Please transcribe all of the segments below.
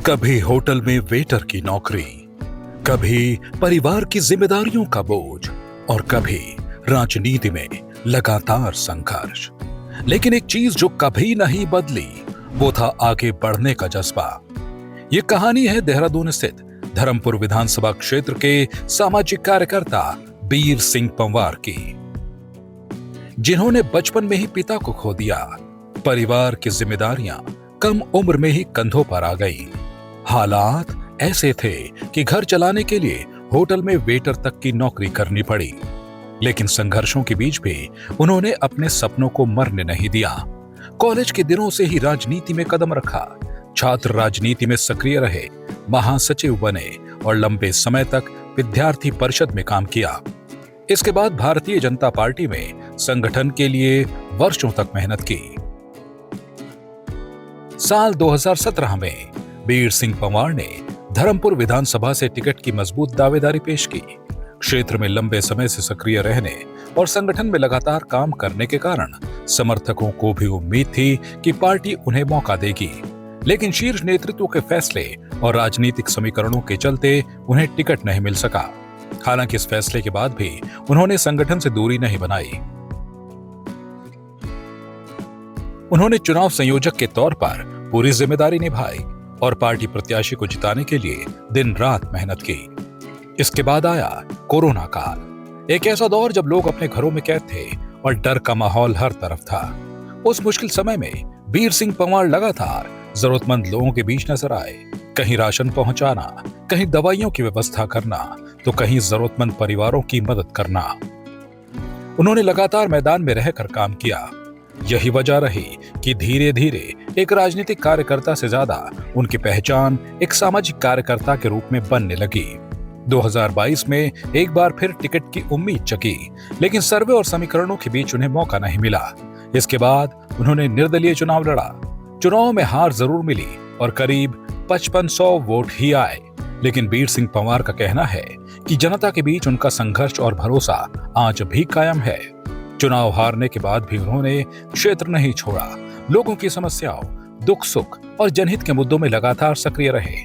कभी होटल में वेटर की नौकरी, कभी परिवार की जिम्मेदारियों का बोझ और कभी राजनीति में लगातार संघर्ष। लेकिन एक चीज जो कभी नहीं बदली वो था आगे बढ़ने का जज्बा। ये कहानी है देहरादून स्थित धर्मपुर विधानसभा क्षेत्र के सामाजिक कार्यकर्ता बीर सिंह पंवार की, जिन्होंने बचपन में ही पिता को खो दिया। परिवार की जिम्मेदारियां कम उम्र में ही कंधों पर आ गई। हालात ऐसे थे कि घर चलाने के लिए होटल में वेटर तक की नौकरी करनी पड़ी। लेकिन संघर्षों के बीच भी उन्होंने अपने सपनों को मरने नहीं दिया। कॉलेज के दिनों से ही राजनीति में कदम रखा, छात्र राजनीति में सक्रिय रहे, महासचिव बने और लंबे समय तक विद्यार्थी परिषद में काम किया। इसके बाद भारतीय जनता पार्टी में संगठन के लिए वर्षों तक मेहनत की। साल 2017 में बीर सिंह पंवार ने धर्मपुर विधानसभा से टिकट की मजबूत दावेदारी पेश की। क्षेत्र में लंबे समय से सक्रिय रहने और संगठन में लगातार काम करने के कारण समर्थकों को भी उम्मीद थी कि पार्टी उन्हें मौका देगी। लेकिन शीर्ष नेतृत्व के फैसले और राजनीतिक समीकरणों के चलते उन्हें टिकट नहीं मिल सका। हालांकि इस फैसले के बाद भी उन्होंने संगठन से दूरी नहीं बनाई। उन्होंने चुनाव संयोजक के तौर पर पूरी जिम्मेदारी निभाई और पार्टी प्रत्याशी को जिताने के लिए दिन रात मेहनत की। इसके बाद आया कोरोना काल, एक ऐसा दौर जब लोग अपने घरों में कैद थे और डर का माहौल हर तरफ था। उस मुश्किल समय में बीर सिंह पंवार लगातार जरूरतमंद लोगों के बीच नजर आए। कहीं राशन पहुंचाना, कहीं दवाइयों की व्यवस्था करना, तो कहीं जरूरतमंद परिवारों की मदद करना। उन्होंने लगातार मैदान में रहकर काम किया। यही वजह रही कि धीरे धीरे एक राजनीतिक कार्यकर्ता से ज्यादा उनकी पहचान एक सामाजिक कार्यकर्ता के रूप में बनने लगी। 2022 में एक बार फिर टिकट की उम्मीद जगी, लेकिन सर्वे और समीकरणों के बीच उन्हें मौका नहीं मिला। इसके बाद उन्होंने निर्दलीय चुनाव लड़ा। चुनाव में हार जरूर मिली और करीब 5500 वोट ही आए, लेकिन बीर सिंह पंवार का कहना है कि जनता के बीच उनका संघर्ष और भरोसा आज भी कायम है। चुनाव हारने के बाद भी उन्होंने क्षेत्र नहीं छोड़ा। लोगों की समस्याओं, दुख सुख और जनहित के मुद्दों में लगातार सक्रिय रहे।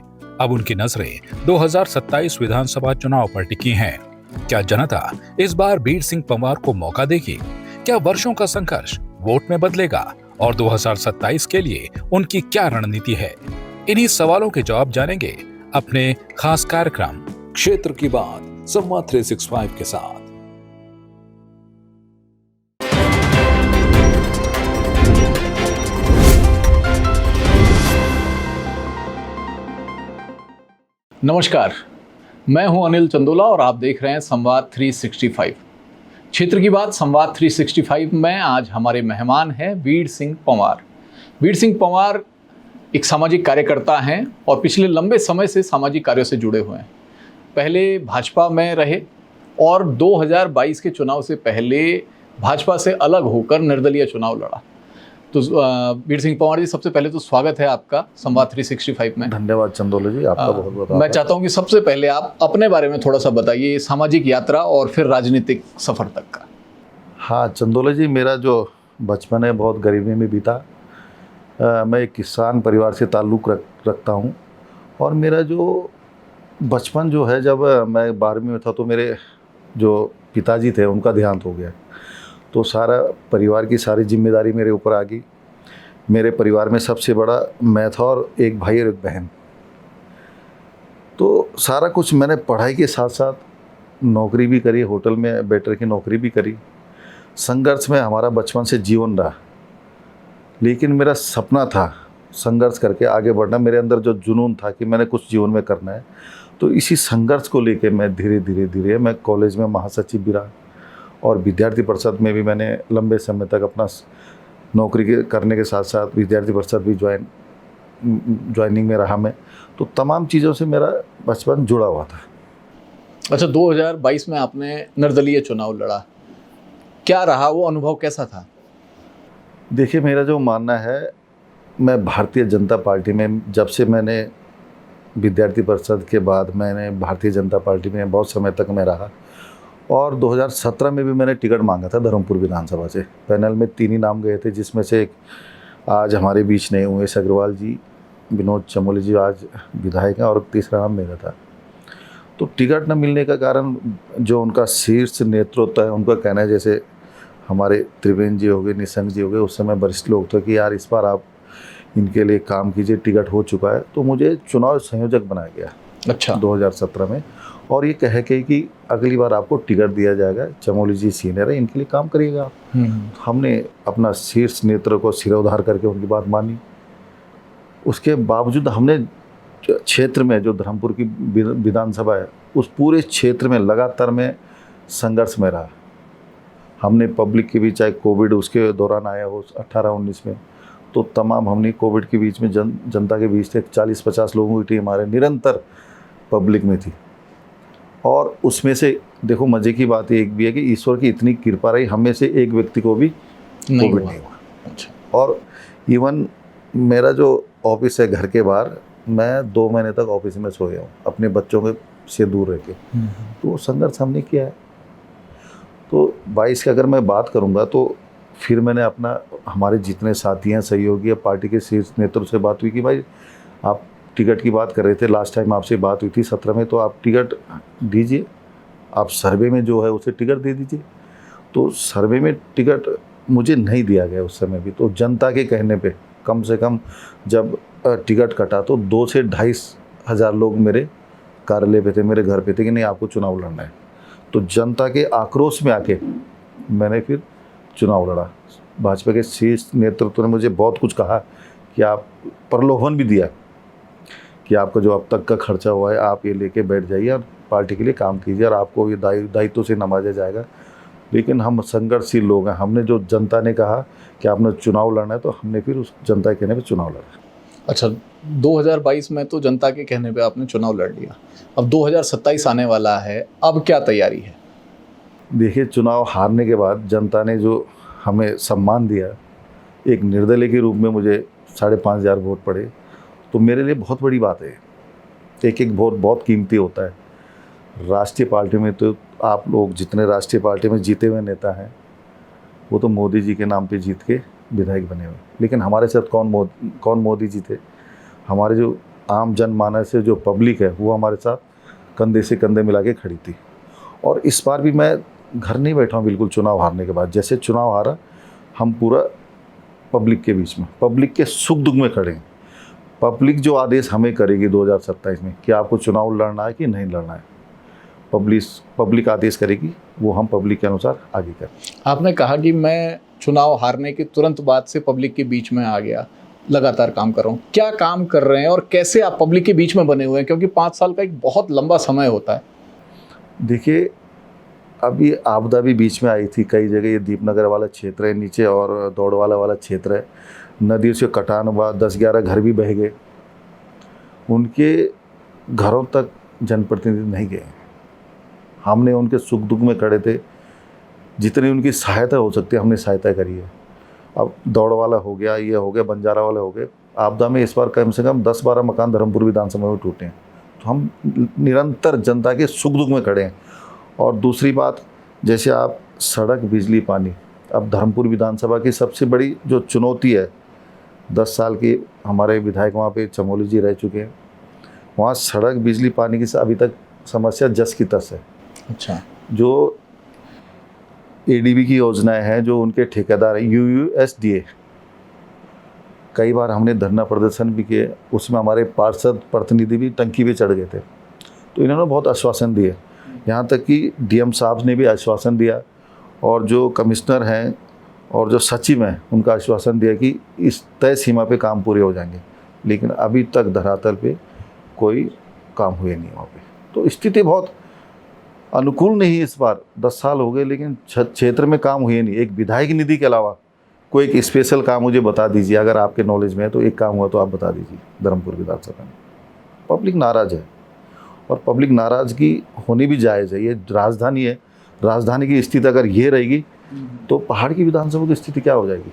अब उनकी नजरें 2027 विधानसभा चुनाव पर टिकी हैं। क्या जनता इस बार बीर सिंह पंवार को मौका देगी? क्या वर्षों का संघर्ष वोट में बदलेगा? और 2027 के लिए उनकी क्या रणनीति है? इन्हीं सवालों के जवाब जानेंगे अपने खास कार्यक्रम क्षेत्र की बात संवाद 365 के साथ। नमस्कार, मैं हूं अनिल चंदोला और आप देख रहे हैं संवाद 365। क्षेत्र की बात संवाद 365 में आज हमारे मेहमान हैं बीर सिंह पंवार। बीर सिंह पंवार एक सामाजिक कार्यकर्ता हैं और पिछले लंबे समय से सामाजिक कार्यों से जुड़े हुए हैं। पहले भाजपा में रहे और 2022 के चुनाव से पहले भाजपा से अलग होकर निर्दलीय चुनाव लड़ा। तो बीर सिंह पंवार जी, सबसे पहले तो स्वागत है आपका संवाद 365 में। धन्यवाद चंदोला जी, आपका बहुत बहुत। मैं चाहता हूं कि सबसे पहले आप अपने बारे में थोड़ा सा बताइए, सामाजिक यात्रा और फिर राजनीतिक सफर तक का। हाँ चंदोला जी, मेरा जो बचपन है बहुत गरीबी में बीता। मैं एक किसान परिवार से ताल्लुक़ रखता हूँ और मेरा जो बचपन जो है, जब मैं 12वीं में था तो मेरे जो पिताजी थे उनका देहांत हो गया, तो सारा परिवार की सारी जिम्मेदारी मेरे ऊपर आ गई। मेरे परिवार में सबसे बड़ा मैं था और एक भाई और एक बहन। तो सारा कुछ मैंने पढ़ाई के साथ साथ नौकरी भी करी, होटल में वेटर की नौकरी भी करी। संघर्ष में हमारा बचपन से जीवन रहा, लेकिन मेरा सपना था संघर्ष करके आगे बढ़ना। मेरे अंदर जो जुनून था कि मैंने कुछ जीवन में करना है, तो इसी संघर्ष को लेके मैं धीरे मैं कॉलेज में महासचिव भी रहा और विद्यार्थी परिषद में भी मैंने लंबे समय तक अपना नौकरी करने के साथ साथ विद्यार्थी परिषद भी ज्वाइनिंग में रहा मैं। तो तमाम चीज़ों से मेरा बचपन जुड़ा हुआ था। अच्छा, 2022 में आपने निर्दलीय चुनाव लड़ा, क्या रहा वो अनुभव, कैसा था? देखिए, मेरा जो मानना है, मैं भारतीय जनता पार्टी में जब से मैंने विद्यार्थी परिषद के बाद मैंने भारतीय जनता पार्टी में बहुत समय तक मैं रहा और 2017 में भी मैंने टिकट मांगा था धर्मपुर विधानसभा से। पैनल में 3 ही नाम गए थे, जिसमें से एक आज हमारे बीच नहीं, उमेश अग्रवाल जी, विनोद चमोली जी आज विधायक हैं और तीसरा नाम मेरा था। तो टिकट न मिलने का कारण जो उनका शीर्ष नेतृत्व है उनका कहना है, जैसे हमारे त्रिवेंद्र जी हो गए, निशंक जी हो गए, उस समय वरिष्ठ लोग थे कि यार इस बार आप इनके लिए काम कीजिए, टिकट हो चुका है। तो मुझे चुनाव संयोजक बनाया गया अच्छा 2017 में, और ये कह के कि अगली बार आपको टिकट दिया जाएगा, चमोली जी सीनियर है, इनके लिए काम करिएगा आप। हमने अपना शीर्ष नेतृत्व को सिरोधार करके उनकी बात मानी। उसके बावजूद हमने क्षेत्र में जो धर्मपुर की विधानसभा है उस पूरे क्षेत्र में लगातार में संघर्ष में रहा। हमने पब्लिक के बीच, चाहे कोविड उसके दौरान आया हो 18-19 में, तो तमाम हमने कोविड के बीच में जनता के बीच थे, 40-50 लोगों की टीम हमारे निरंतर पब्लिक में थी। और उसमें से देखो मज़े की बात एक भी है कि ईश्वर की इतनी कृपा रही, हमें से एक व्यक्ति को भी कोविड नहीं हुआ। अच्छा। और इवन मेरा जो ऑफिस है घर के बाहर, मैं 2 महीने तक ऑफिस में सोया हूँ अपने बच्चों के से दूर रह के। तो संघर्ष हमने किया है। तो 22 की अगर मैं बात करूँगा तो फिर मैंने अपना, हमारे जितने साथी हैं, सहयोगी हैं, पार्टी के शीर्ष नेतृत्व से बात हुई कि भाई आप टिकट की बात कर रहे थे, लास्ट टाइम आपसे बात हुई थी 17 में, तो आप टिकट दीजिए, आप सर्वे में जो है उसे टिकट दे दीजिए। तो सर्वे में टिकट मुझे नहीं दिया गया उस समय भी। तो जनता के कहने पे कम से कम जब टिकट कटा तो 2 से 2.5 हज़ार लोग मेरे कार्यालय पे थे, मेरे घर पे थे कि नहीं आपको चुनाव लड़ना है। तो जनता के आक्रोश में आके मैंने फिर चुनाव लड़ा। भाजपा के शीर्ष नेतृत्व ने मुझे बहुत कुछ कहा कि आप, प्रलोभन भी दिया कि आपका जो अब तक का खर्चा हुआ है आप ये लेके बैठ जाइए और पार्टी के लिए काम कीजिए और आपको ये दायित्व से नवाजा जाएगा। लेकिन हम संघर्षशील लोग हैं। हमने जो जनता ने कहा कि आपने चुनाव लड़ना है तो हमने फिर उस जनता के कहने पे चुनाव लड़ा। अच्छा, 2022 में तो जनता के कहने पे आपने चुनाव लड़ लिया, अब 2027 आने वाला है, अब क्या तैयारी है? देखिए, चुनाव हारने के बाद जनता ने जो हमें सम्मान दिया, एक निर्दलीय के रूप में मुझे 5,500 वोट पड़े, तो मेरे लिए बहुत बड़ी बात है। एक एक वोट बहुत कीमती होता है। राष्ट्रीय पार्टी में तो आप लोग जितने राष्ट्रीय पार्टी में जीते हुए नेता हैं वो तो मोदी जी के नाम पे जीत के विधायक बने हुए, लेकिन हमारे साथ कौन मोदी जी थे? हमारे जो आम जनमानस से जो पब्लिक है वो हमारे साथ कंधे से कंधे मिला के खड़ी थी। और इस बार भी मैं घर नहीं बैठा हूँ बिल्कुल। चुनाव हारने के बाद जैसे चुनाव हारा, हम पूरा पब्लिक के बीच में, पब्लिक के सुख दुख में खड़े हैं। पब्लिक जो आदेश हमें करेगी 2027 में कि आपको चुनाव लड़ना है कि नहीं लड़ना है, पब्लिक आदेश करेगी, वो हम पब्लिक के अनुसार आगे करें। आपने कहा कि मैं चुनाव हारने के तुरंत बाद से पब्लिक के बीच में आ गया, लगातार काम कर रहा हूँ। क्या काम कर रहे हैं और कैसे आप पब्लिक के बीच में बने हुए हैं, क्योंकि 5 साल का एक बहुत लंबा समय होता है? देखिए, अभी आपदा भी बीच में आई थी कई जगह। ये दीपनगर वाला क्षेत्र है नीचे और दौड़वाला वाला क्षेत्र है, नदियों से कटान हुआ, 10-11 घर भी बह गए। उनके घरों तक जनप्रतिनिधि नहीं गए। हमने उनके सुख दुख में खड़े थे, जितनी उनकी सहायता हो सकती है हमने सहायता करी है। अब दौड़ वाला हो गया, ये हो गया, बंजारा वाला हो गए। आपदा में इस बार कम से कम 10-12 मकान धर्मपुर विधानसभा में टूटे हैं। तो हम निरंतर जनता के सुख दुख में खड़े हैं। और दूसरी बात, जैसे आप सड़क, बिजली, पानी, अब धर्मपुर विधानसभा की सबसे बड़ी जो चुनौती है, 10 साल के हमारे विधायक वहाँ पे चमोली जी रह चुके हैं, वहाँ सड़क, बिजली, पानी की अभी तक समस्या जस की तस है। अच्छा। जो एडीबी की योजनाएं हैं, जो उनके ठेकेदार हैं, यूयूएसडीए, कई बार हमने धरना प्रदर्शन भी किए, उसमें हमारे पार्षद प्रतिनिधि भी टंकी पे चढ़ गए थे। तो इन्होंने बहुत आश्वासन दिए, यहाँ तक कि डीएम साहब ने भी आश्वासन दिया और जो कमिश्नर हैं और जो सचिव हैं उनका आश्वासन दिया कि इस तय सीमा पे काम पूरे हो जाएंगे, लेकिन अभी तक धरातल पे कोई काम हुए नहीं वहाँ पे। तो स्थिति बहुत अनुकूल नहीं है इस बार। 10 साल हो गए लेकिन क्षेत्र में काम हुए नहीं। एक विधायक निधि के अलावा कोई एक स्पेशल काम मुझे बता दीजिए, अगर आपके नॉलेज में है तो एक काम हुआ तो आप बता दीजिए धर्मपुर विधानसभा में। पब्लिक नाराज़ है और पब्लिक नाराज़गी होनी भी जायज़ है। ये राजधानी है, राजधानी की स्थिति अगर ये रहेगी तो पहाड़ की विधानसभा की स्थिति क्या हो जाएगी,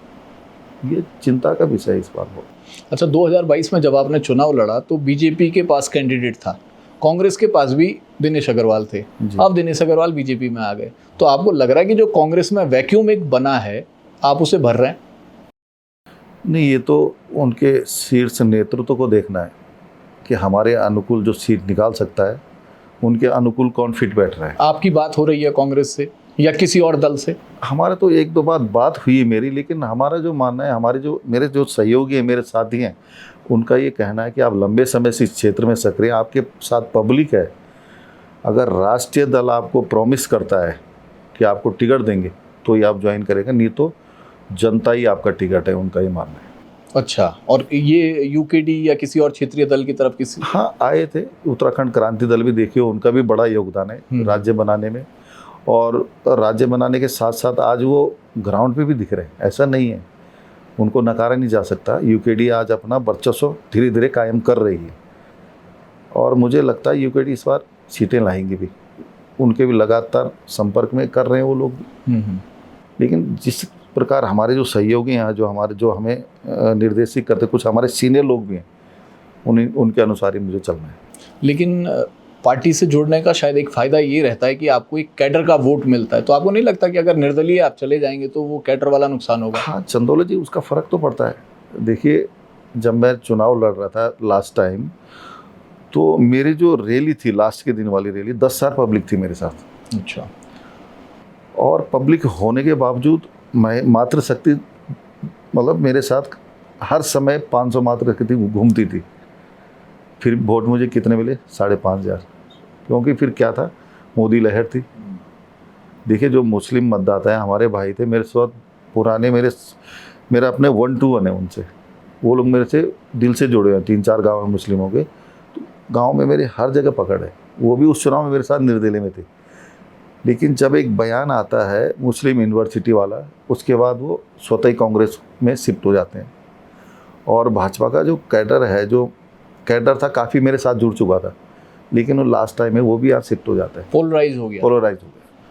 ये चिंता का विषय है इस बार। अच्छा, 2022 में जब आपने चुनाव लड़ा तो बीजेपी के पास कैंडिडेट था, कांग्रेस के पास भी दिनेश अग्रवाल थे। अब दिनेश अग्रवाल बीजेपी में आ गए, तो आपको लग रहा है कि जो कांग्रेस में वैक्यूम एक बना है आप उसे भर रहे हैं? नहीं, ये तो उनके शीर्ष नेतृत्व को देखना है कि हमारे अनुकूल जो सीट निकाल सकता है, उनके अनुकूल कौन फिट बैठ रहा है। आपकी बात हो रही है कांग्रेस से या किसी और दल से? हमारे तो एक दो बात हुई है मेरी, लेकिन हमारा जो मानना है, मेरे जो सहयोगी हैं, मेरे साथी हैं, उनका ये कहना है कि आप लंबे समय से इस क्षेत्र में सक्रिय हैं, आपके साथ पब्लिक है। अगर राष्ट्रीय दल आपको प्रॉमिस करता है कि आपको टिकट देंगे तो ही आप ज्वाइन करेंगे, नहीं तो जनता ही आपका टिकट है, उनका ये मानना है। अच्छा, और ये यूकेडी या किसी और क्षेत्रीय दल की तरफ किसी? हाँ, आए थे उत्तराखंड क्रांति दल भी, देखिए उनका भी बड़ा योगदान है राज्य बनाने में, और राज्य बनाने के साथ साथ आज वो ग्राउंड पे भी दिख रहे हैं, ऐसा नहीं है, उनको नकारा नहीं जा सकता। यूकेडी आज अपना वर्चस्व धीरे धीरे कायम कर रही है, और मुझे लगता है यूकेडी इस बार सीटें लाएंगी भी, उनके भी लगातार संपर्क में कर रहे हैं वो लोग भी। लेकिन जिस प्रकार हमारे जो सहयोगी हैं, जो हमें निर्देशित करते, कुछ हमारे सीनियर लोग भी हैं, उनके अनुसार ही मुझे चलना है। लेकिन पार्टी से जुड़ने का शायद एक फ़ायदा ये रहता है कि आपको एक कैडर का वोट मिलता है, तो आपको नहीं लगता कि अगर निर्दलीय आप चले जाएंगे तो वो कैडर वाला नुकसान होगा? हाँ चंदोला जी, उसका फ़र्क तो पड़ता है। देखिए, जब मैं चुनाव लड़ रहा था लास्ट टाइम, तो मेरी जो रैली थी, लास्ट के दिन वाली रैली, 10,000 पब्लिक थी मेरे साथ। अच्छा। और पब्लिक होने के बावजूद मैं मातृशक्ति, मतलब मेरे साथ हर समय 500 मातृशक्ति घूमती थी। फिर वोट मुझे कितने मिले? 5,500। क्योंकि फिर क्या था, मोदी लहर थी। देखिए, जो मुस्लिम मतदाता हैं, हमारे भाई थे मेरे साथ पुराने, मेरा अपने 1 to 1 है उनसे, वो लोग मेरे से दिल से जुड़े हैं। 3-4 गाँव में मुस्लिमों के, तो गाँव में मेरे हर जगह पकड़ है। वो भी उस चुनाव में मेरे साथ निर्दलीय में थे। लेकिन जब एक बयान आता है मुस्लिम यूनिवर्सिटी वाला, उसके बाद वो स्वतः ही कांग्रेस में शिफ्ट हो जाते हैं। और भाजपा का जो कैडर था काफ़ी मेरे साथ जुड़ चुका था, लेकिन वो लास्ट टाइम में वो भी यहाँ शिफ्ट हो जाता है, पोलराइज हो गया।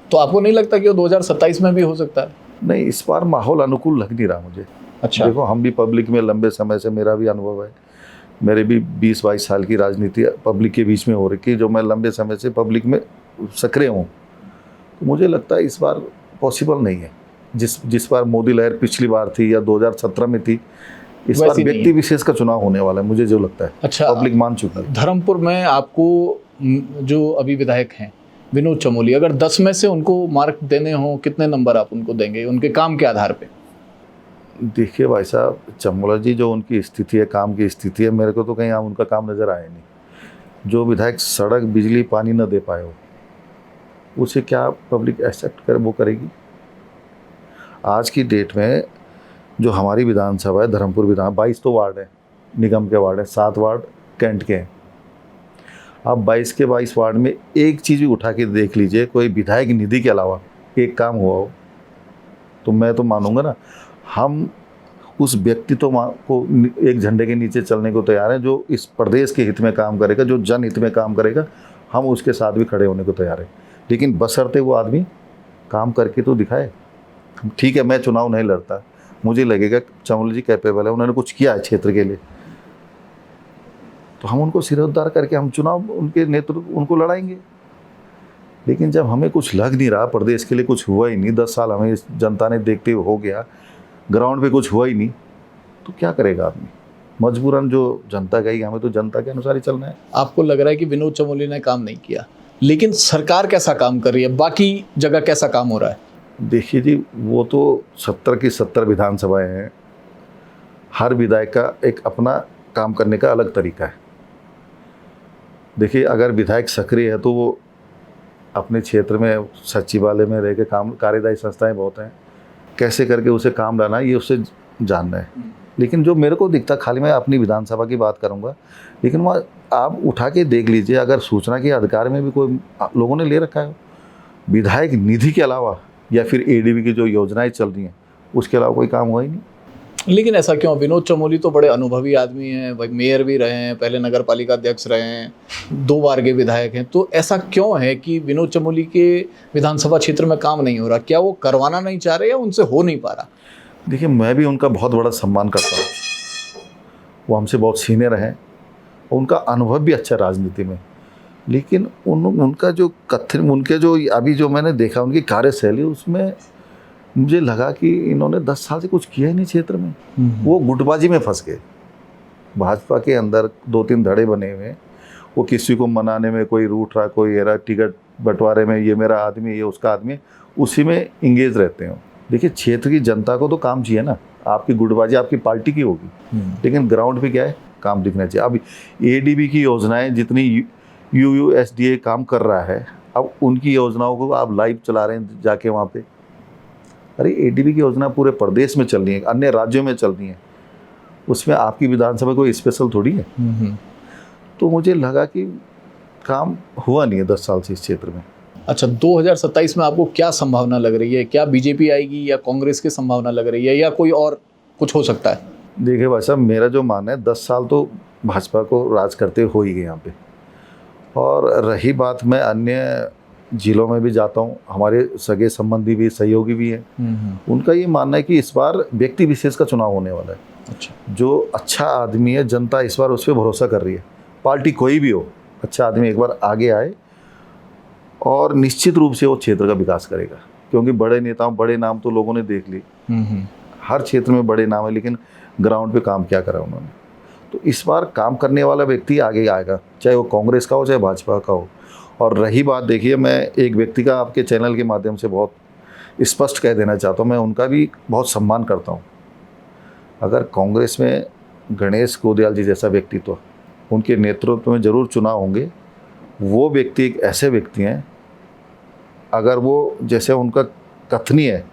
तो आपको नहीं लगता कि वो 2027 में भी हो सकता है? नहीं, इस बार माहौल अनुकूल लग नहीं रहा मुझे। अच्छा। देखो, हम भी पब्लिक में लंबे समय से, मेरा भी अनुभव है, मेरे भी 20-22 साल की राजनीति पब्लिक के बीच में हो रही, जो मैं लंबे समय से पब्लिक में सक्रिय हूँ। तो मुझे लगता है इस बार पॉसिबल नहीं है। जिस बार मोदी लहर पिछली बार थी या 2017 में थी, इस बार व्यक्ति विशेष का चुनाव होने वाला है, मुझे जो लगता है। अच्छा, पब्लिक मान चुकी है। धर्मपुर में आपको जो अभी विधायक हैं विनोद चमोली, अगर 10 में से उनको मार्क देने हो, कितने नंबर आप उनको देंगे, उनके काम के आधार पे? देखिए भाई साहब, चमोला जी जो उनकी स्थिति है, काम की स्थिति है, मेरे को तो कहीं उनका काम नज़र आया नहीं। जो विधायक सड़क, बिजली, पानी न दे पाए हो, उसे क्या पब्लिक एक्सेप्ट कर वो करेगी? आज की डेट में जो हमारी विधानसभा है, धर्मपुर विधान, 22 तो वार्ड है, निगम के वार्ड है, 7 वार्ड कैंट के हैं। अब 22 के 22 वार्ड में एक चीज़ भी उठा के देख लीजिए, कोई विधायक निधि के अलावा एक काम हुआ हो, तो मैं तो मानूंगा ना, हम उस व्यक्तित्व को एक झंडे के नीचे चलने को तैयार हैं, जो इस प्रदेश के हित में काम करेगा, जो जनहित में काम करेगा, हम उसके साथ भी खड़े होने को तैयार हैं। लेकिन बशर्ते वो आदमी काम करके तो दिखाए। ठीक है, मैं चुनाव नहीं लड़ता, मुझे लगेगा चमोली जी कैपेबल है, उन्होंने कुछ किया है क्षेत्र के लिए, तो हम उनको सिरोद्धार करके हम चुनाव, उनके नेतृत्व, उनको लड़ाएंगे। लेकिन जब हमें कुछ लग नहीं रहा, प्रदेश के लिए कुछ हुआ ही नहीं, 10 साल हमें जनता ने देखते हुए हो गया, ग्राउंड पे कुछ हुआ ही नहीं, तो क्या करेगा आदमी? मजबूरन जो जनता गई, हमें तो जनता के अनुसार ही चलना है। आपको लग रहा है कि विनोद चमोली ने काम नहीं किया, लेकिन सरकार कैसा काम कर रही है, बाकी जगह कैसा काम हो रहा है? देखिए जी, वो तो 70 की 70 विधानसभाएं हैं, हर विधायक का एक अपना काम करने का अलग तरीका है। देखिए, अगर विधायक सक्रिय है तो वो अपने क्षेत्र में, सचिवालय में रह के काम, कार्यदायी संस्थाएं बहुत हैं, कैसे करके उसे काम लाना है, ये उससे जानना है। लेकिन जो मेरे को दिखता, खाली मैं अपनी विधानसभा की बात करूंगा, लेकिन वहाँ आप उठा के देख लीजिए, अगर सूचना के अधिकार में भी कोई लोगों ने ले रखा है, विधायक निधि के अलावा या फिर एडीबी की जो योजनाएं चल रही हैं, उसके अलावा कोई काम हुआ ही नहीं। लेकिन ऐसा क्यों? विनोद चमोली तो बड़े अनुभवी आदमी हैं, भाई मेयर भी रहे हैं, पहले नगर पालिका अध्यक्ष रहे हैं, 2 बार के विधायक हैं, तो ऐसा क्यों है कि विनोद चमोली के विधानसभा क्षेत्र में काम नहीं हो रहा? क्या वो करवाना नहीं चाह रहे या उनसे हो नहीं पा रहा? देखिए, मैं भी उनका बहुत बड़ा सम्मान करता हूँ, वो हमसे बहुत सीनियर हैं, उनका अनुभव भी अच्छा राजनीति में, लेकिन उनका जो कथन, उनके जो अभी जो मैंने देखा, उनकी कार्यशैली, उसमें मुझे लगा कि इन्होंने 10 साल से कुछ किया ही नहीं क्षेत्र में, वो गुटबाजी में फंस गए। भाजपा के अंदर 2-3 धड़े बने हुए हैं, वो किसी को मनाने में कोई रूठ रहा, कोई ये रहा, टिकट बंटवारे में ये मेरा आदमी, ये उसका आदमी, उसी में इंगेज रहते हैं। देखिए, क्षेत्र की जनता को तो काम चाहिए ना, आपकी गुटबाजी आपकी पार्टी की होगी, लेकिन ग्राउंड पे क्या है, काम दिखना चाहिए। अब एडीबी की योजनाएं जितनी यूयूएसडीए काम कर रहा है, अब उनकी योजनाओं को आप लाइव चला रहे हैं जाके वहाँ पे। अरे एडीबी की योजना पूरे प्रदेश में चल रही है, अन्य राज्यों में चल रही है, उसमें आपकी विधानसभा कोई स्पेशल थोड़ी है। तो मुझे लगा कि काम हुआ नहीं है 10 साल से इस क्षेत्र में। अच्छा, 2027 में आपको क्या संभावना लग रही है? क्या बीजेपी आएगी या कांग्रेस की संभावना लग रही है या कोई और कुछ हो सकता है? देखिए भाई साहब, मेरा जो मानना है 10 साल तो भाजपा को राज करते हो ही गए यहाँ पे। और रही बात, मैं अन्य जिलों में भी जाता हूँ, हमारे सगे संबंधी भी, सहयोगी भी हैं, उनका ये मानना है कि इस बार व्यक्ति विशेष का चुनाव होने वाला है। अच्छा, जो अच्छा आदमी है, जनता इस बार उस पर भरोसा कर रही है। पार्टी कोई भी हो, अच्छा आदमी एक बार आगे आए और निश्चित रूप से वो क्षेत्र का विकास करेगा। क्योंकि बड़े नेताओं, बड़े नाम तो लोगों ने देख ली, हर क्षेत्र में बड़े नाम है, लेकिन ग्राउंड पे काम क्या करा उन्होंने। तो इस बार काम करने वाला व्यक्ति आगे आएगा, चाहे वो कांग्रेस का हो चाहे भाजपा का हो। और रही बात, देखिए, मैं एक व्यक्ति का आपके चैनल के माध्यम से बहुत स्पष्ट कह देना चाहता हूँ, मैं उनका भी बहुत सम्मान करता हूँ। अगर कांग्रेस में गणेश गोदियाल जी जैसा व्यक्तित्व, उनके नेतृत्व में जरूर चुनाव होंगे। वो व्यक्ति एक ऐसे व्यक्ति हैं, अगर वो, जैसे उनका कथनी है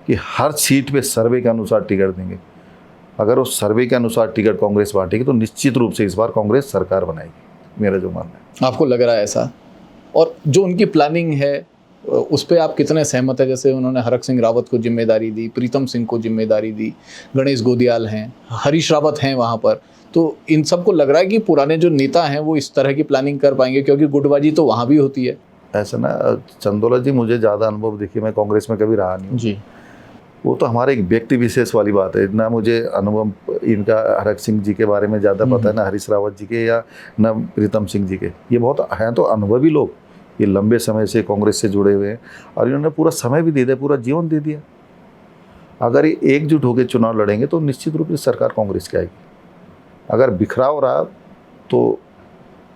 कि हर सीट पे सर्वे के अनुसार टिकट देंगे, अगर उस सर्वे के अनुसार टिकट कांग्रेस बांटेगी तो निश्चित रूप से इस बार कांग्रेस सरकार बनाएगी, मेरा जो मानना है। आपको लग रहा है ऐसा? और जो उनकी प्लानिंग है उस पर आप कितने सहमत है? जैसे उन्होंने हरक सिंह रावत को जिम्मेदारी दी, प्रीतम सिंह को जिम्मेदारी दी, गणेश गोदियाल हैं, हरीश रावत हैं वहाँ पर, तो इन सबको लग रहा है कि पुराने जो नेता हैं वो इस तरह की प्लानिंग कर पाएंगे? क्योंकि गुटबाजी तो वहाँ भी होती है। ऐसा ना चंदोला जी, मुझे ज़्यादा अनुभव, देखिए मैं कांग्रेस में कभी रहा नहीं हूँ जी, वो तो हमारे एक व्यक्ति विशेष वाली बात है। इतना मुझे अनुभव इनका हरक सिंह जी के बारे में ज़्यादा पता है ना, हरीश रावत जी के या न प्रीतम सिंह जी के। ये बहुत हैं तो अनुभवी लोग, ये लंबे समय से कांग्रेस से जुड़े हुए हैं और इन्होंने पूरा समय भी दे दिया, पूरा जीवन दे दिया। अगर ये एकजुट होकर चुनाव लड़ेंगे तो निश्चित रूप से सरकार कांग्रेस की आएगी। अगर बिखराव रहा तो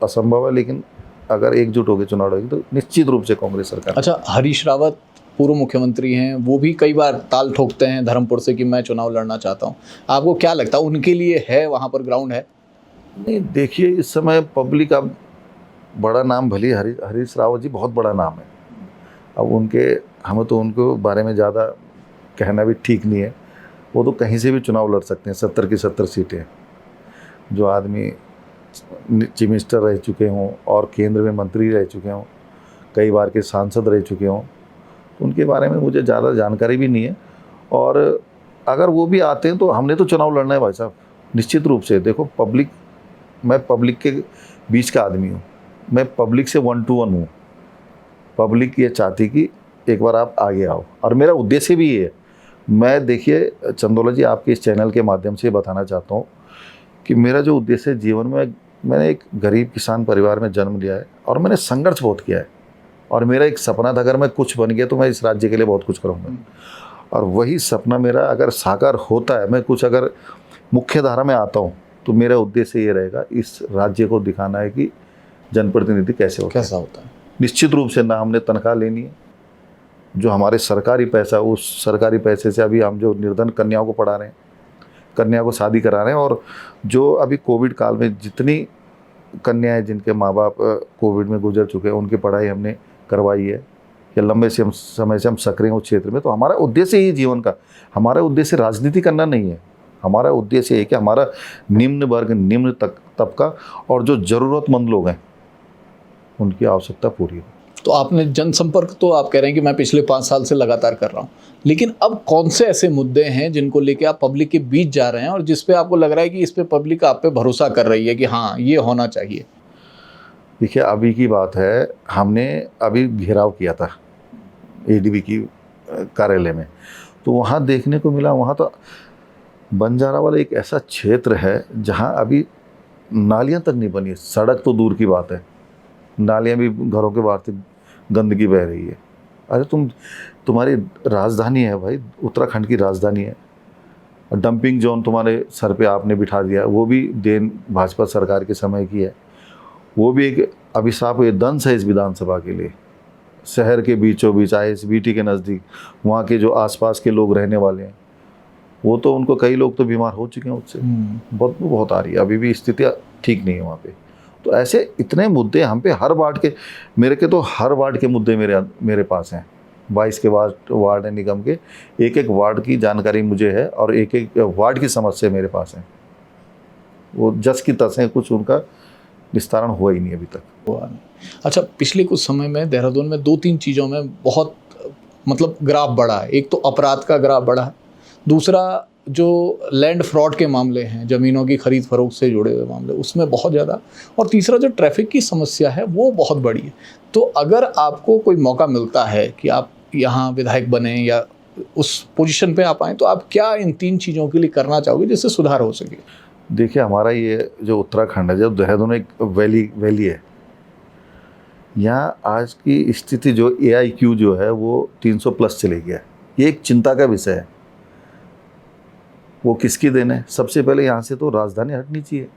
असंभव है, लेकिन अगर एकजुट होकर चुनाव लड़ेंगे तो निश्चित रूप से कांग्रेस सरकार। अच्छा, हरीश रावत पूर्व मुख्यमंत्री हैं, वो भी कई बार ताल ठोकते हैं धर्मपुर से कि मैं चुनाव लड़ना चाहता हूँ। आपको क्या लगता है, उनके लिए है वहाँ पर ग्राउंड है? नहीं, देखिए इस समय पब्लिक, अब बड़ा नाम भले हरीश रावत जी बहुत बड़ा नाम है, अब हमें तो उनको बारे में ज़्यादा कहना भी ठीक नहीं है। वो तो कहीं से भी चुनाव लड़ सकते हैं, 70 की 70 सीटें। जो आदमी चीफ मिनिस्टर रह चुके हों और केंद्र में मंत्री रह चुके हों, कई बार के सांसद रह चुके हों, तो उनके बारे में मुझे ज़्यादा जानकारी भी नहीं है। और अगर वो भी आते हैं तो हमने तो चुनाव लड़ना है भाई साहब, निश्चित रूप से। देखो मैं पब्लिक के बीच का आदमी हूँ, मैं पब्लिक से 1 to 1 हूँ। पब्लिक ये चाहती कि एक बार आप आगे आओ, और मेरा उद्देश्य भी ये है। मैं, देखिए चंदोला जी, आपके इस चैनल के माध्यम से बताना चाहता हूँ कि मेरा जो उद्देश्य है जीवन में, मैंने एक गरीब किसान परिवार में जन्म लिया है और मैंने संघर्ष बहुत किया है, और मेरा एक सपना था अगर मैं कुछ बन गया तो मैं इस राज्य के लिए बहुत कुछ करूँगा। और वही सपना मेरा अगर साकार होता है, मैं कुछ अगर मुख्य धारा में आता हूँ, तो मेरा उद्देश्य ये रहेगा इस राज्य को दिखाना है कि जनप्रतिनिधि कैसा होता है। निश्चित रूप से ना हमने तनख्वाह लेनी है, जो हमारे सरकारी पैसा, उस सरकारी पैसे से अभी हम जो निर्धन कन्याओं को पढ़ा रहे हैं, कन्या को शादी करा रहे हैं, और जो अभी कोविड काल में जितनी कन्याएं जिनके माँ बाप कोविड में गुजर चुके हैं, उनकी पढ़ाई हमने करवाई है, या लंबे समय से हम सक्रिय हैं उस क्षेत्र में। तो हमारा उद्देश्य ही जीवन का, हमारा उद्देश्य राजनीति करना नहीं है। हमारा उद्देश्य है कि हमारा निम्न वर्ग, निम्न तबका और जो ज़रूरतमंद लोग हैं उनकी आवश्यकता पूरी हो। तो आपने जनसंपर्क, तो आप कह रहे हैं कि मैं पिछले 5 साल से लगातार कर रहा हूँ, लेकिन अब कौन से ऐसे मुद्दे हैं जिनको लेके आप पब्लिक के बीच जा रहे हैं और जिस पे आपको लग रहा है कि इस पे पब्लिक आप पे भरोसा कर रही है कि हाँ ये होना चाहिए? देखिए, अभी की बात है, हमने अभी घेराव किया था एडीबी की कार्यालय में, तो वहाँ देखने को मिला, वहाँ तो बंजारा वाला एक ऐसा क्षेत्र है जहाँ अभी नालियाँ तक नहीं बनी है। सड़क तो दूर की बात है, नालियाँ भी घरों के बाहर से गंदगी बह रही है। अरे तुम्हारी राजधानी है भाई, उत्तराखंड की राजधानी है। डंपिंग जोन तुम्हारे सर पे आपने बिठा दिया, वो भी देन भाजपा सरकार के समय की है। वो भी एक अभिशाप, ये दंश है इस विधानसभा के लिए। शहर के बीचों बीच ISBT के नज़दीक वहाँ के जो आसपास के लोग रहने वाले हैं, वो तो उनको कई लोग तो बीमार हो चुके हैं उससे, बदबू बहुत आ रही है, अभी भी स्थितियाँ ठीक नहीं है वहाँ पे। तो ऐसे इतने मुद्दे हम पे हर वार्ड के, हर वार्ड के मुद्दे मेरे पास हैं। 22 के वार्ड है निगम के, एक एक वार्ड की जानकारी मुझे है और एक एक वार्ड की समस्या मेरे पास है। वो जस की तस है, कुछ उनका विस्तारण हुआ ही नहीं अभी तक। अच्छा, पिछले कुछ समय में देहरादून में 2-3 चीज़ों में बहुत मतलब ग्राफ बढ़ा है। एक तो अपराध का ग्राफ बढ़ा है, दूसरा जो लैंड फ्रॉड के मामले हैं, ज़मीनों की खरीद फरोख्त से जुड़े हुए मामले, उसमें बहुत ज़्यादा, और तीसरा जो ट्रैफिक की समस्या है वो बहुत बड़ी है। तो अगर आपको कोई मौका मिलता है कि आप यहाँ विधायक बने या उस पोजीशन पे आप आएँ, तो आप क्या इन 3 चीज़ों के लिए करना चाहोगे जिससे सुधार हो सके? देखिए, हमारा ये जो उत्तराखंड है, जब देहरादून एक वैली है, यहाँ आज की स्थिति जो AIQ जो है वो 300 प्लस चले गया। ये एक चिंता का विषय है। वो किसकी देन है? सबसे पहले यहाँ से तो राजधानी हटनी चाहिए।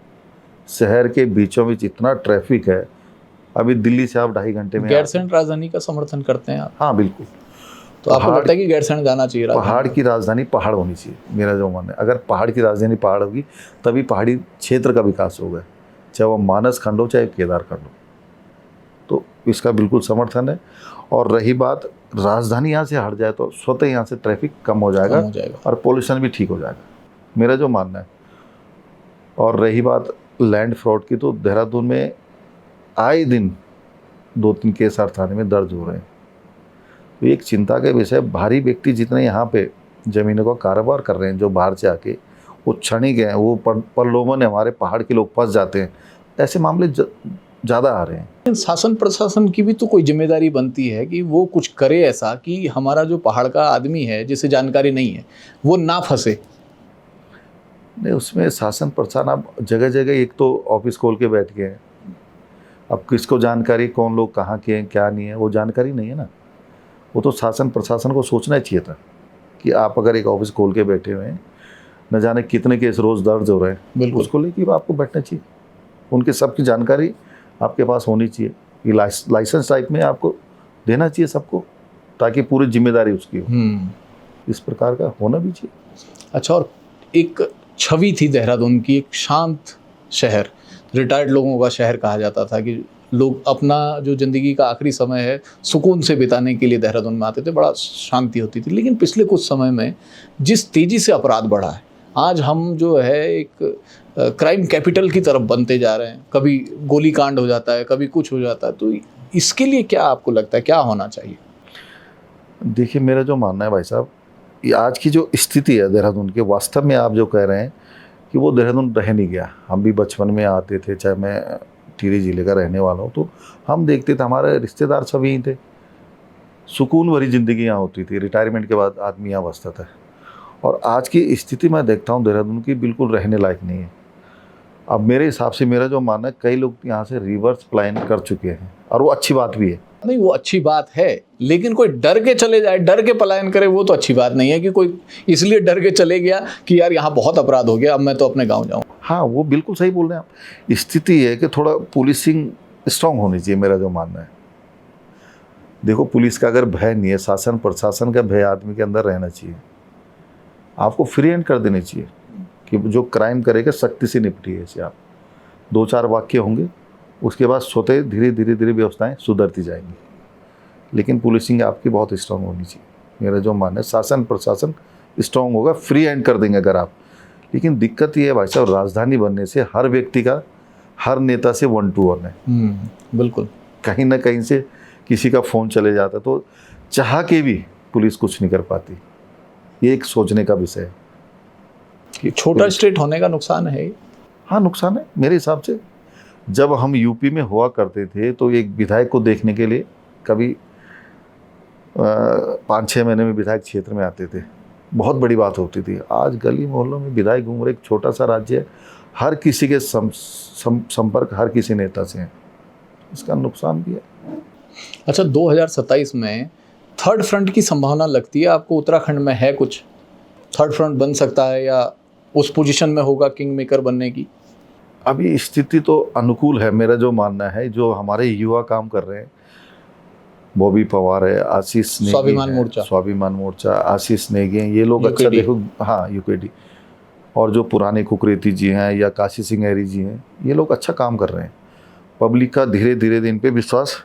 शहर के बीचों बीच इतना ट्रैफिक है, अभी दिल्ली से आप 2.5 घंटे में। गैरसैंण राजधानी का समर्थन करते हैं आप? हाँ बिल्कुल। तो आपको लगता है कि गैरसैंण जाना चाहिए? पहाड़ की राजधानी पहाड़ होनी चाहिए, मेरा जो मानना है। अगर पहाड़ की राजधानी पहाड़ होगी तभी पहाड़ी क्षेत्र का विकास होगा, चाहे वो मानस खंड हो चाहे केदार खंड हो। तो इसका बिल्कुल समर्थन है। और रही बात, राजधानी यहाँ से हट जाए तो स्वतः यहाँ से ट्रैफिक कम हो जाएगा और पोल्यूशन भी ठीक हो जाएगा, मेरा जो मानना है। और रही बात लैंड फ्रॉड की, तो देहरादून में आए दिन 2-3 केस हर थाने में दर्ज हो रहे हैं। तो एक चिंता का विषय, भारी व्यक्ति जितने यहाँ पे ज़मीनों का कारोबार कर रहे हैं, जो बाहर से आके वो क्षणिक हैं, वो प्रलोभन है, हमारे पहाड़ के लोग फंस जाते हैं, ऐसे मामले ज़्यादा आ रहे हैं। शासन प्रशासन की भी तो कोई जिम्मेदारी बनती है कि वो कुछ करे ऐसा कि हमारा जो पहाड़ का आदमी है जिसे जानकारी नहीं है वो ना फंसे। नहीं, उसमें शासन प्रशासन अब जगह जगह एक तो ऑफिस खोल के बैठ गए हैं। अब किसको जानकारी, कौन लोग कहाँ के हैं क्या नहीं है, वो जानकारी नहीं है ना। वो तो शासन प्रशासन को सोचना चाहिए था कि आप अगर एक ऑफिस खोल के बैठे हुए हैं, न जाने कितने केस रोज़ दर्ज हो रहे हैं, उसको लेके आपको बैठना चाहिए। उनके सबकी जानकारी आपके पास होनी चाहिए। ये लाइसेंस टाइप में आपको देना चाहिए सबको, ताकि पूरी जिम्मेदारी उसकी हो। इस प्रकार का होना भी चाहिए। अच्छा, और एक छवि थी देहरादून की, एक शांत शहर, रिटायर्ड लोगों का शहर कहा जाता था कि लोग अपना जो ज़िंदगी का आखिरी समय है सुकून से बिताने के लिए देहरादून में आते थे, बड़ा शांति होती थी। लेकिन पिछले कुछ समय में जिस तेज़ी से अपराध बढ़ा है, आज हम जो है एक क्राइम कैपिटल की तरफ बनते जा रहे हैं। कभी गोली कांड हो जाता है, कभी कुछ हो जाता है। तो इसके लिए क्या आपको लगता है क्या होना चाहिए? देखिए, मेरा जो मानना है भाई साहब, ये आज की जो स्थिति है देहरादून की, वास्तव में आप जो कह रहे हैं कि वो देहरादून रह नहीं गया। हम भी बचपन में आते थे, चाहे मैं टिहरी जिले का रहने वाला हूँ, तो हम देखते थे हमारे रिश्तेदार सभी यहीं थे। सुकून भरी ज़िंदगी यहाँ होती थी, रिटायरमेंट के बाद आदमी यहाँ बसता था। और आज की स्थिति मैं देखता हूँ देहरादून की बिल्कुल रहने लायक नहीं है। अब मेरे हिसाब से, मेरा जो मानना है, कई लोग यहाँ से रिवर्स पलायन कर चुके हैं, और वो अच्छी बात भी है। नहीं, वो अच्छी बात है, लेकिन कोई डर के चले जाए, डर के पलायन करे, वो तो अच्छी बात नहीं है कि कोई इसलिए डर के चले गया कि यार यहाँ बहुत अपराध हो गया, अब मैं तो अपने गांव जाऊँ। हाँ, वो बिल्कुल सही बोल रहे हैं आप। स्थिति है कि थोड़ा पुलिसिंग स्ट्रांग होनी चाहिए, मेरा जो मानना है। देखो, पुलिस का अगर भय नहीं है, शासन प्रशासन का भय आदमी के अंदर रहना चाहिए। आपको फ्री हैंड कर देनी चाहिए कि जो क्राइम करेगा सख्ती से निपटिए। ऐसे आप 2-4 वाक्य होंगे, उसके बाद स्वतः धीरे धीरे व्यवस्थाएं सुधरती जाएंगी। लेकिन पुलिसिंग आपकी बहुत स्ट्रांग होनी चाहिए, मेरा जो मानना है। शासन प्रशासन स्ट्रांग होगा, फ्री हैंड कर देंगे अगर आप। लेकिन दिक्कत ये है भाई साहब, राजधानी बनने से हर व्यक्ति का, हर नेता से 1-to-1 है। बिल्कुल, कहीं ना कहीं से किसी का फ़ोन चले जाता, तो चाह के भी पुलिस कुछ नहीं कर पाती। ये एक सोचने का विषय है। छोटा स्टेट होने का नुकसान है। हाँ, नुकसान है मेरे हिसाब से। जब हम यूपी में हुआ करते थे, तो एक विधायक को देखने के लिए कभी 5-6 महीने में विधायक क्षेत्र में आते थे, बहुत बड़ी बात होती थी। आज गली मोहल्लों में विधायक घूम रहे, एक छोटा सा राज्य है, हर किसी के संपर्क हर किसी नेता से है। इसका नुकसान भी है। अच्छा, 2027 में थर्ड फ्रंट की संभावना लगती है आपको उत्तराखंड में? है कुछ थर्ड फ्रंट बन सकता है या उस पोजीशन में होगा किंग मेकर बनने की? अभी स्थिति तो अनुकूल है, मेरा जो मानना है। जो हमारे युवा काम कर रहे हैं, बॉबी पवार है, आशीष नेगी स्वाभिमान मोर्चा, आशीष नेगी हैं, ये लोग अच्छा देखो, हाँ यूकेडी, और जो पुराने कुकरेती जी हैं या काशी सिंह जी हैं, ये लोग अच्छा काम कर रहे हैं। पब्लिक का धीरे धीरे इन पे विश्वास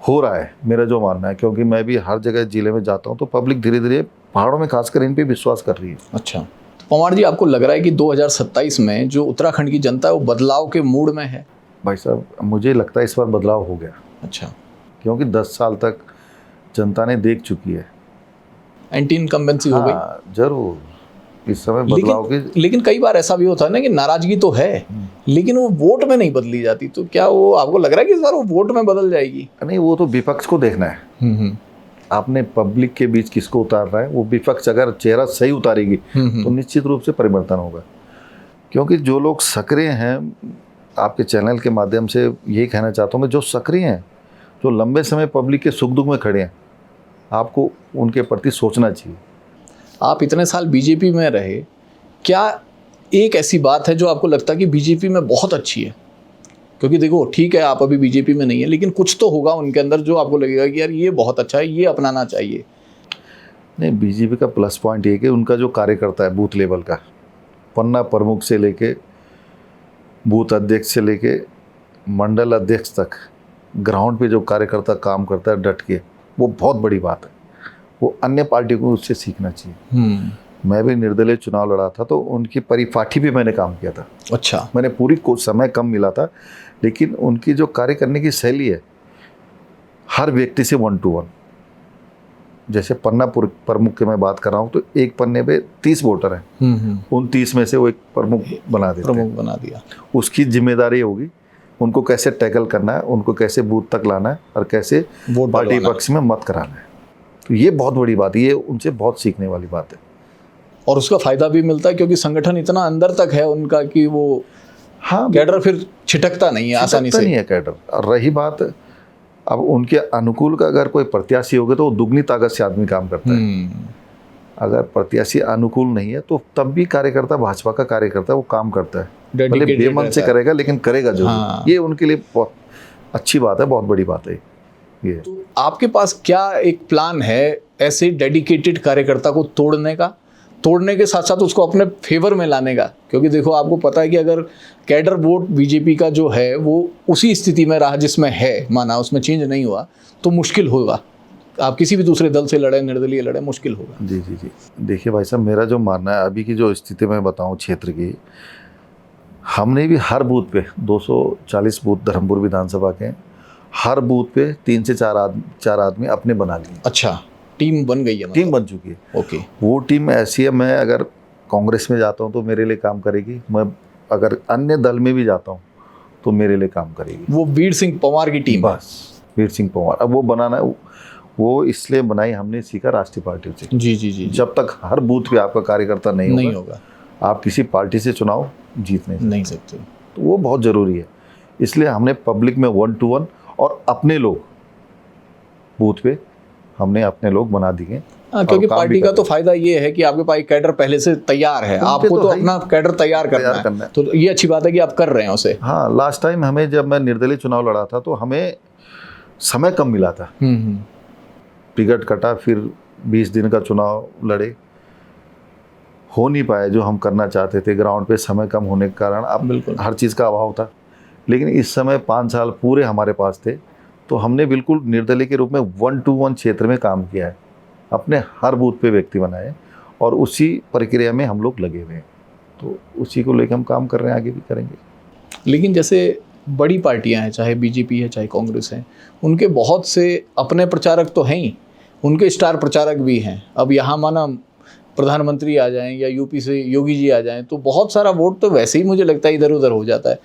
हो रहा है, मेरा जो मानना है, क्योंकि मैं भी हर जगह जिले में जाता हूँ तो पब्लिक धीरे धीरे पहाड़ों में खासकर इन पे विश्वास कर रही है। अच्छा, तो पवार जी आपको लग रहा है कि 2027 में जो उत्तराखंड की जनता है वो बदलाव के मूड में है? भाई साहब, मुझे लगता है इस बार बदलाव हो गया। अच्छा, क्योंकि 10 साल तक जनता ने देख चुकी है। एंटी इनकम्बेंसी हो गई। हाँ, जरूर इस समय बदलाव की। लेकिन कई बार ऐसा भी होता है ना कि नाराजगी तो है लेकिन वो वोट में नहीं बदली जाती, तो क्या वो आपको लग रहा है कि इस बार वो वोट में बदल जाएगी? नहीं, वो तो विपक्ष को देखना है। आपने पब्लिक के बीच किसको उतारना है, वो विपक्ष अगर चेहरा सही उतारेगी तो निश्चित रूप से परिवर्तन होगा। क्योंकि जो लोग सक्रिय हैं, आपके चैनल के माध्यम से यही कहना चाहता हूँ मैं, जो सक्रिय हैं, जो लंबे समय पब्लिक के सुख दुख में खड़े हैं, आपको उनके प्रति सोचना चाहिए। आप इतने साल बीजेपी में रहे, क्या एक ऐसी बात है जो आपको लगता है कि बीजेपी में बहुत अच्छी है? क्योंकि देखो ठीक है आप अभी बीजेपी में नहीं है, लेकिन कुछ तो होगा उनके अंदर जो आपको लगेगा कि यार ये बहुत अच्छा है, ये अपनाना चाहिए। नहीं, बीजेपी का प्लस पॉइंट ये कि उनका जो कार्यकर्ता है बूथ लेवल का, पन्ना प्रमुख से लेके बूथ अध्यक्ष से लेके मंडल अध्यक्ष तक, ग्राउंड पे जो कार्यकर्ता काम करता है डट के, वो बहुत बड़ी बात है। वो अन्य पार्टी को उससे सीखना चाहिए। मैं भी निर्दलीय चुनाव लड़ा था तो उनकी परिपाठी भी मैंने काम किया था। अच्छा, मैंने पूरी कुछ समय कम मिला था, लेकिन उनकी जो कार्य करने की शैली है, हर व्यक्ति से 1 to 1। जैसे पन्ना प्रमुख की मैं बात कर रहा हूँ तो एक पन्ने पे 30 वोटर हैं, उन 30 में से वो एक प्रमुख बना दिया। उसकी जिम्मेदारी होगी उनको कैसे टैकल करना है, उनको कैसे बूथ तक लाना है और कैसे पार्टी पक्ष में मत कराना है। तो ये बहुत बड़ी बात है, ये उनसे बहुत सीखने वाली बात है। और उसका फायदा भी मिलता है क्योंकि संगठन इतना अंदर तक है उनका कि वो, हाँ, कैडर फिर छिटकता नहीं है आसानी से। नहीं है कैडर। और रही बात अब उनके अनुकूल का, अगर कोई प्रत्याशी होगा तो वो दुगनी ताकत से आदमी काम करता है। अगर प्रत्याशी अनुकूल नहीं है तो तब भी कार्यकर्ता, भाजपा का कार्यकर्ता वो काम करता है, भले बेमन से करेगा लेकिन करेगा जरूर। हाँ। ये उनके लिए बहुत अच्छी बात है, बहुत बड़ी बात है ये। तो आपके पास क्या एक प्लान है ऐसे डेडिकेटेड कार्यकर्ता को तोड़ने के साथ साथ उसको अपने फेवर में लाने का? क्योंकि देखो आपको पता है कि अगर कैडर वोट बीजेपी का जो है वो उसी स्थिति में रहा जिसमें है, माना उसमें चेंज नहीं हुआ, तो मुश्किल होगा। आप किसी भी दूसरे दल से लड़े, निर्दलीय लड़े, मुश्किल होगा। जी जी जी, देखिए भाई साहब, मेरा जो मानना है अभी की जो स्थिति में बताऊं क्षेत्र की, हमने भी हर बूथ पे 240 बूथ धर्मपुर विधानसभा के, हर बूथ पे 3 से 4 आदमी अपने बना लिए। अच्छा, टीम बन गई है? टीम बन चुकी है। ओके। वो टीम ऐसी है, मैं अगर कांग्रेस में जाता हूँ तो मेरे लिए काम करेगी, मैं अगर अन्य दल में भी जाता हूँ तो मेरे लिए काम करेगी। वो वीर सिंह पंवार की टीम? बस वीर सिंह पंवार। अब वो बनाना, वो इसलिए बनाई हमने, सीखा राष्ट्रीय पार्टी से। जी जी जी। जब तक हर बूथ पे आपका कार्यकर्ता नहीं होगा, आप किसी पार्टी से चुनाव जीत नहीं सकते। तो वो बहुत ज़रूरी है। इसलिए हमने पब्लिक में 1 to 1 और अपने लोग बूथ पे हमने अपने लोग बना दिए। क्योंकि पार्टी का तो फायदा ये है कि आपके पास कैडर पहले से तैयार है, आपको तो अपना कैडर तैयार करना है। तो ये अच्छी बात है कि आप कर रहे हैं उसे। हाँ, लास्ट टाइम हमें, जब मैं निर्दलीय चुनाव लड़ा था तो हमें समय कम मिला था। टिकट कटा, फिर 20 दिन का चुनाव लड़े, हो नहीं पाया जो हम करना चाहते थे। ग्राउंड पे समय कम होने के कारण अब बिल्कुल हर चीज़ का अभाव था। लेकिन इस समय 5 साल पूरे हमारे पास थे, तो हमने बिल्कुल निर्दलीय के रूप में 1 to 1 क्षेत्र में काम किया है, अपने हर बूथ पे व्यक्ति बनाए, और उसी प्रक्रिया में हम लोग लगे हुए हैं। तो उसी को लेकर हम काम कर रहे हैं, आगे भी करेंगे। लेकिन जैसे बड़ी पार्टियां हैं, चाहे बीजेपी है चाहे कांग्रेस है, उनके बहुत से अपने प्रचारक तो हैं ही, उनके स्टार प्रचारक भी हैं। अब यहाँ माना प्रधानमंत्री आ जाएं या यूपी से योगी जी आ जाएं तो बहुत सारा वोट तो वैसे ही मुझे लगता है इधर उधर हो जाता है।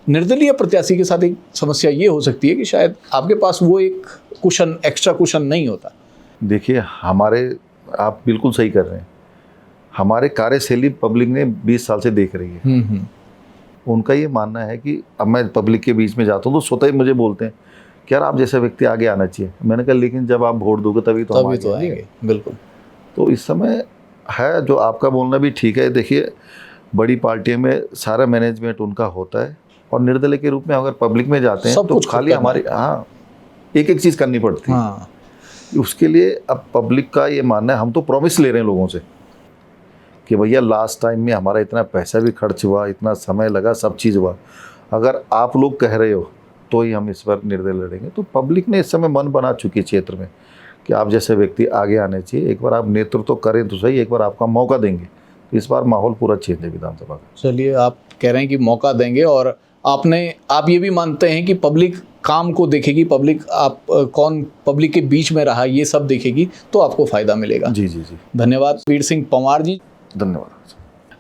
निर्दलीय प्रत्याशी के साथ एक समस्या ये हो सकती है कि शायद आपके पास वो एक कुशन, एक्स्ट्रा कुशन नहीं होता। देखिए, आप बिल्कुल सही कर रहे हैं। हमारे कार्यशैली पब्लिक ने 20 साल से देख रही है। उनका ये मानना है कि अब मैं पब्लिक के बीच में जाता हूँ तो स्वतः ही मुझे बोलते हैं कि यार आप जैसे व्यक्ति आगे आना चाहिए। मैंने कहा लेकिन जब आप वोट दोगे तभी तो हम तभी तो आगे आएंगे, बिल्कुल। तो इस समय है, जो आपका बोलना भी ठीक है। देखिए बड़ी पार्टियों में सारा मैनेजमेंट उनका होता है, और निर्दलीय के रूप में अगर पब्लिक में जाते हैं सब तो कुछ खाली करना हमारी एक एक चीज़ करनी पड़ती है। हाँ, उसके लिए अब पब्लिक का ये मानना है, हम तो प्रॉमिस ले रहे हैं लोगों से कि भैया लास्ट टाइम में हमारा इतना पैसा भी खर्च हुआ, इतना समय लगा, सब चीज़ हुआ, अगर आप लोग कह रहे हो तो ही हम इस बार निर्दलीय लड़ेंगे। तो पब्लिक ने इस समय मन बना चुकी है क्षेत्र में कि आप जैसे व्यक्ति आगे आने चाहिए, एक बार आप नेतृत्व तो करें तो सही, एक बार आपका मौका देंगे। तो इस बार माहौल पूरा चेंज है विधानसभा का। चलिए, आप कह रहे हैं कि मौका देंगे, और आप ये भी मानते हैं कि पब्लिक काम को देखेगी, पब्लिक कौन पब्लिक के बीच में रहा ये सब देखेगी, तो आपको फायदा मिलेगा। जी जी जी, धन्यवाद वीर सिंह पंवार जी। धन्यवाद।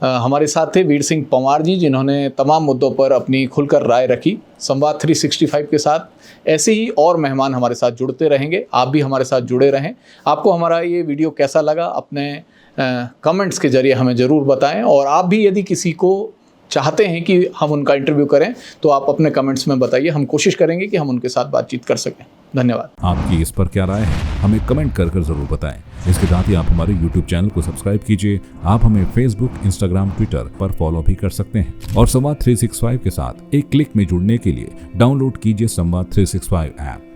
हमारे साथ थे वीर सिंह पंवार जी, जिन्होंने तमाम मुद्दों पर अपनी खुलकर राय रखी। संवाद 365 के साथ ऐसे ही और मेहमान हमारे साथ जुड़ते रहेंगे, आप भी हमारे साथ जुड़े रहें। आपको हमारा ये वीडियो कैसा लगा अपने कमेंट्स के जरिए हमें ज़रूर बताएं, और आप भी यदि किसी को चाहते हैं कि हम उनका इंटरव्यू करें तो आप अपने कमेंट्स में बताइए, हम कोशिश करेंगे कि हम उनके साथ बातचीत कर सकें। धन्यवाद। आपकी इस पर क्या राय है, हमें कमेंट कर जरूर बताएं। इसके साथ ही आप हमारे YouTube चैनल को सब्सक्राइब कीजिए। आप हमें Facebook, Instagram, Twitter पर फॉलो भी कर सकते हैं, और संवाद 365 के साथ एक क्लिक में जुड़ने के लिए डाउनलोड कीजिए संवाद 365 ऐप।